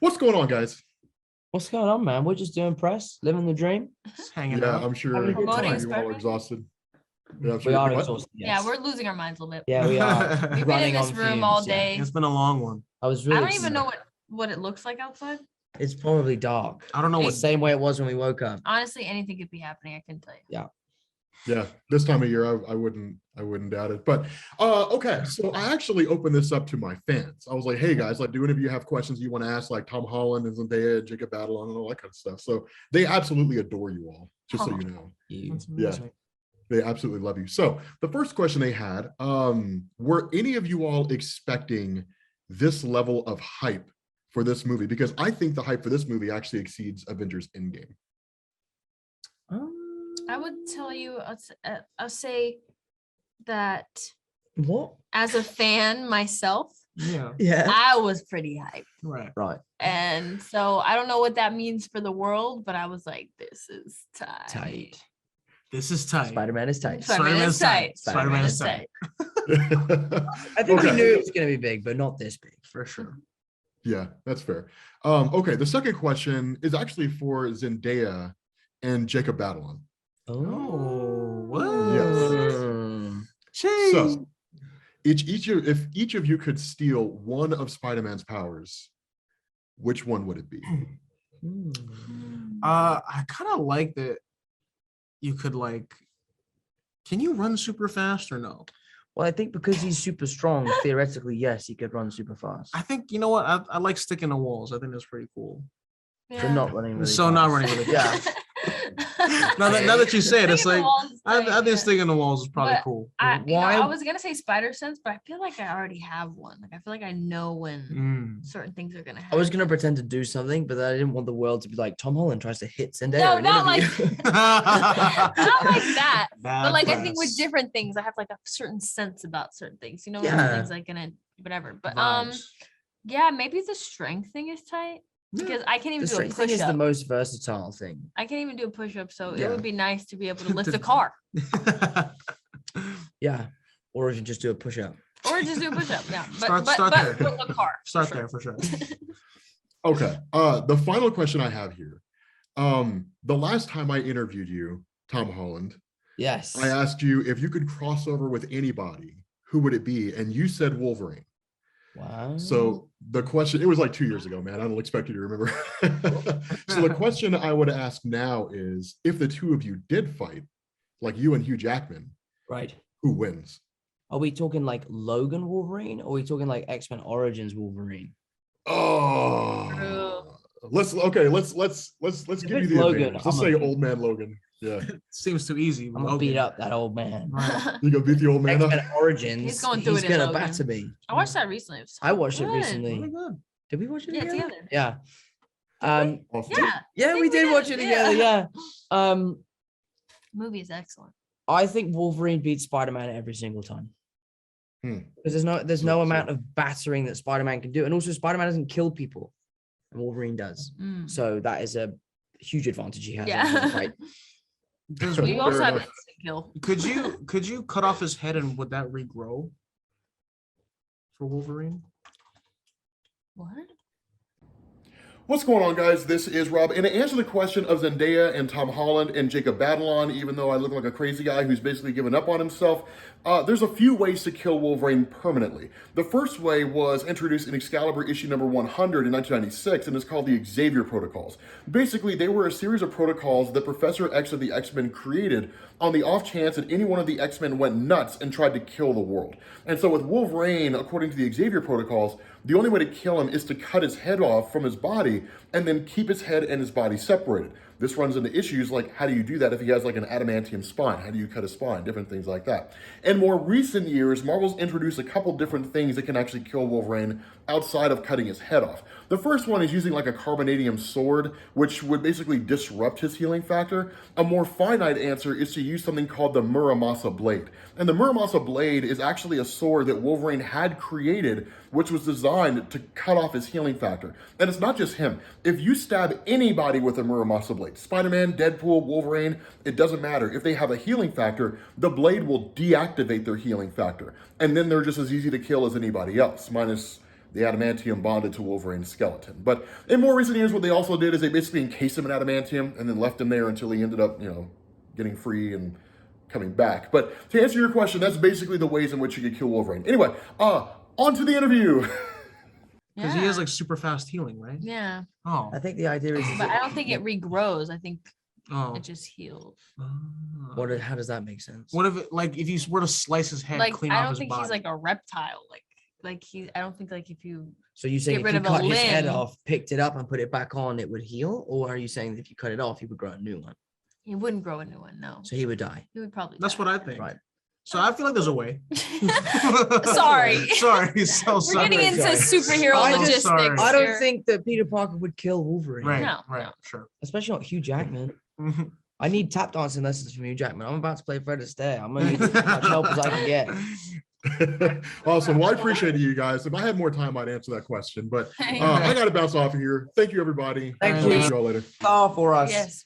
What's going on, guys? What's going on, man? We're just doing press, living the dream. Just hanging Yeah, out. I'm sure Having a good some time. of you all are exhausted. Yeah, I'm We sure. are What? exhausted. Yeah, Yes. we're losing our minds a little bit. Yeah, we are. We've been running in this on room all fumes, yeah. day. It's been a long one. I was I really. don't even know what it looks like outside. It's probably dark. I don't know The what. same way it was when we woke up. Honestly, anything could be happening. I can tell you. Yeah, this time of year, I wouldn't doubt it. But okay, so I actually opened this up to my fans. I was like, hey guys, like, do any of you have questions you want to ask, like Tom Holland and Zendaya, Jacob Batalon, and all that kind of stuff? So they absolutely adore you all, just so you know. That's Yeah. amazing. They absolutely love you. So the first question they had, were any of you all expecting this level of hype for this movie? Because I think the hype for this movie actually exceeds Avengers Endgame. I would tell you, I'll say that What? as a fan myself, Yeah. Yeah. I was pretty hyped. Right. Right. And so I don't know what that means for the world, but I was like, this is tight. Tight. This is tight. Spider-Man is tight. Spider-Man is tight. Spider-Man is tight. I think we Okay. knew it was going to be big, but not this big. For sure. Yeah, that's fair. Okay, the second question is actually for Zendaya and Jacob Batalon. Oh, what? Mm. Jeez. So if each of you could steal one of Spider-Man's powers, which one would it be? Mm. I kind of like that you could can you run super fast or no? Well, I think because he's super strong, theoretically, yes, he could run super fast. I think, you know what? I like sticking to walls. I think that's pretty cool. So not running really So fast. not running really Yeah. Now that you say it, it's Sticking like, to walls is I like, think sticking to walls is probably But cool. Why- I was gonna say spider sense, but I feel like I already have one. Like I feel like I know when certain things are gonna I happen. was going to pretend to do something, but I didn't want the world to be like, Tom Holland tries to hit Zendaya. No, in not like interview. not like that. Bad But like I think with press. different things, I have like a certain sense about certain things. You know, when Yeah. something's like gonna whatever. But Vibes. yeah, maybe the strength thing is tight because I can't even The do a strength thing push is the up. most versatile thing. I can't even do a push up, so Yeah. it would be nice to be able to lift a car Yeah. Or if you just do a push up. or just do a push up. Yeah, Start but there. with a car. for Start sure. there for sure. Okay. The final question I have here. The last time I interviewed you, Tom Holland, Yes. I asked you if you could cross over with anybody, who would it be? And you said Wolverine. Wow. So the question, it was like 2 years ago, man. I don't expect you to remember. So the question I would ask now is, if the two of you did fight, like you and Hugh Jackman, Right. who wins? Are we talking like Logan Wolverine or are we talking like X-Men Origins Wolverine? Oh, let's give you pick the Logan, advantage. Let's I'm say a- old man Logan. Yeah, Seems too easy. I'm gonna beat up that old man. Right. you go beat the old man up. X-Men Origins. He's going through it in gonna Logan. batter me. I watched that recently. It was I watched it good. recently. Really good. Did we watch it Yeah, together? together. Yeah. Did Awesome. Yeah. Yeah, think we did watch it together. Yeah. Movie is excellent. I think Wolverine beats Spider-Man every single time. Because there's no amount of battering that Spider-Man can do. And also Spider-Man doesn't kill people. And Wolverine does. Mm. So that is a huge advantage he has. Yeah. in the fight. Does Well, you also Fair have an enough. instant kill. could you cut off his head and would that regrow for Wolverine? What? What's going on, guys? This is Rob. And to answer the question of Zendaya and Tom Holland and Jacob Batalon, even though I look like a crazy guy who's basically given up on himself, there's a few ways to kill Wolverine permanently. The first way was introduced in Excalibur issue number 100 in 1996, and it's called the Xavier Protocols. Basically, they were a series of protocols that Professor X of the X-Men created on the off chance that any one of the X-Men went nuts and tried to kill the world. And so with Wolverine, according to the Xavier Protocols, the only way to kill him is to cut his head off from his body and then keep his head and his body separated. This runs into issues like, how do you do that if he has like an adamantium spine? How do you cut a spine? Different things like that. In more recent years, Marvel's introduced a couple different things that can actually kill Wolverine outside of cutting his head off. The first one is using like a carbonadium sword, which would basically disrupt his healing factor. A more finite answer is to use something called the Muramasa blade. And the Muramasa blade is actually a sword that Wolverine had created, which was designed to cut off his healing factor. And it's not just him. If you stab anybody with a Muramasa blade, Spider-Man, Deadpool, Wolverine, it doesn't matter. If they have a healing factor, the blade will deactivate their healing factor. And then they're just as easy to kill as anybody else, minus the adamantium bonded to Wolverine's skeleton. But in more recent years, what they also did is they basically encased him in adamantium and then left him there until he ended up, getting free and coming back. But to answer your question, that's basically the ways in which you could kill Wolverine. Anyway, on to the interview. Because he has like super fast healing, right? Yeah. Oh. I think the idea is, But I don't think it regrows. I think Oh. it just heals. how does that make sense? What if it, like if you were to slice his head Like clean I off don't his think body? he's like a reptile. I don't think like if you So you saying get if rid you of a cut his head limb. off, picked it up and put it back on, it would heal? Or are you saying that if you cut it off, he would grow a new one? he wouldn't grow a new one. No, So he would die. he would probably. That's die. what I think. Right. So I feel like there's a way. Sorry. Sorry. So We're sorry. getting into superhero I don't- logistics. sorry. I don't here. think that Peter Parker would kill Wolverine. Right. No, Right. no. Sure. Especially not Hugh Jackman. Mhm. I need tap dancing lessons from Hugh Jackman. I'm about to play Fred Astaire. I'm gonna need as much help as I can get. Awesome. Well, I appreciate you guys. If I had more time, I'd answer that question. But I got to bounce off of here. Thank you, everybody. Thank I'll you. see you all later. Star for us. Yes.